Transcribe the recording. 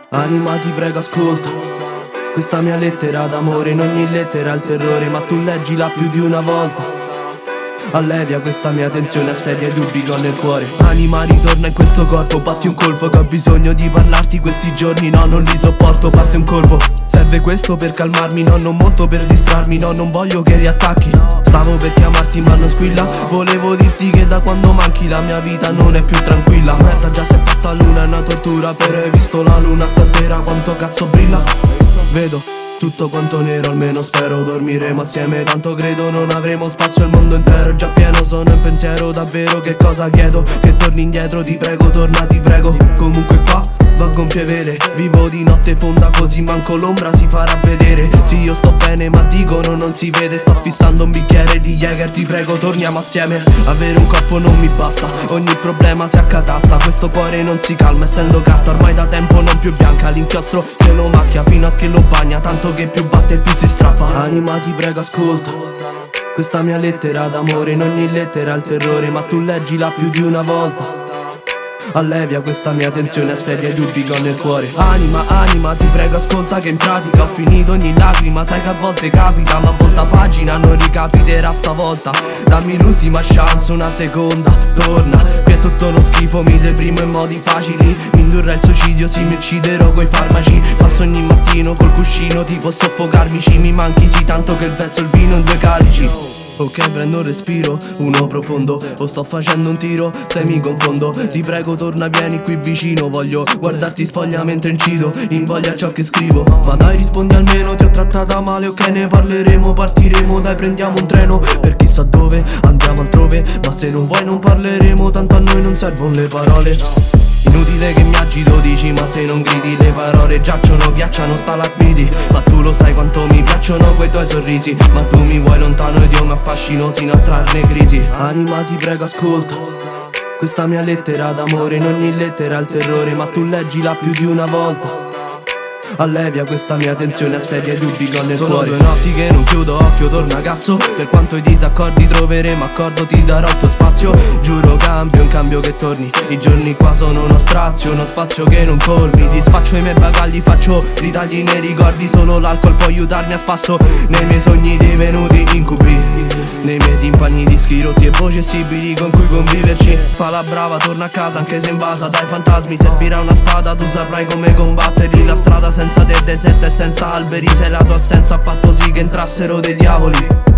Anima ti prego ascolta questa mia lettera d'amore, in ogni lettera il terrore, ma tu leggila più di una volta. Allevia questa mia tensione, assedia i dubbi che ho nel cuore. Anima ritorna in questo corpo, batti un colpo che ho bisogno di parlarti questi giorni, no non li sopporto, parte un colpo. Serve questo per calmarmi, no non molto per distrarmi, no non voglio che riattacchi. Stavo per chiamarti ma non squilla, volevo dirti che da quando manchi la mia vita non è più tranquilla. Merda già si è fatta luna, è una tortura, però hai visto la luna stasera quanto cazzo brilla. Vedo tutto quanto nero, almeno spero dormiremo assieme, tanto credo non avremo spazio, il mondo intero è già pieno. Sono in pensiero davvero, che cosa chiedo? Che torni indietro, ti prego, torna, ti prego. Comunque qua va a gonfie vele, vivo di notte fonda così manco l'ombra si farà vedere. Sì io sto bene ma dicono non si vede, sto fissando un bicchiere di Jäger, ti prego torniamo assieme. Avere un corpo non mi basta, ogni problema si accatasta, questo cuore non si calma essendo carta ormai da tempo non più bianca. L'inchiostro che lo macchia fino a che lo bagna, tanto che più batte più si strappa. Anima ti prego ascolta questa mia lettera d'amore, in ogni lettera il terrore, ma tu leggila più di una volta. Allevia questa mia tensione, assedia i dubbi che ho nel cuore. Anima ti prego ascolta che in pratica ho finito ogni lacrima, sai che a volte capita ma a volta pagina non ricapiterà stavolta. Dammi l'ultima chance, una seconda, torna. Qui è tutto uno schifo, mi deprimo in modi facili, mi indurrà il suicidio, sì mi ucciderò coi farmaci. Passo ogni mattino col cuscino tipo soffocarmici, mi manchi sì tanto che verso il vino in 2 calici. Ok prendo un respiro, uno profondo, o sto facendo un tiro, se mi confondo. Ti prego torna vieni qui vicino, voglio guardarti spoglia mentre incido, invoglia ciò che scrivo. Ma dai rispondi almeno, ti ho trattata male, ok ne parleremo, partiremo, dai prendiamo un treno per chissà dove, andiamo altrove. Ma se non vuoi non parleremo, tanto a noi non servono le parole. Inutile che mi agito dici, ma se non gridi le parole giacciono, ghiacciano stalagmiti. Ma tu lo sai quanto mi piacciono quei tuoi sorrisi, ma tu mi vuoi lontano ed io mi affascino sino a trarne crisi. Anima ti prego ascolta questa mia lettera d'amore, in ogni lettera il terrore, ma tu leggila più di una volta. Allevia questa mia tensione, assedia i dubbi che ho nel cuore. Sono 2 notti che non chiudo occhio, torna cazzo. Per quanto i disaccordi troveremo accordo, ti darò il tuo spazio. Giuro cambio in cambio che torni, i giorni qua sono uno strazio, uno spazio che non colmi. Disfaccio i miei bagagli, faccio ritagli nei ricordi, solo l'alcol può aiutarmi a spasso nei miei sogni divenuti incubi, nei miei timpani dischi rotti e voci essibili con cui conviverci. Fa la brava, torna a casa anche se invasa dai fantasmi, servirà una spada, tu saprai come combatterli. La strada senza te deserta e senza alberi, se la tua assenza ha fatto sì che entrassero dei diavoli.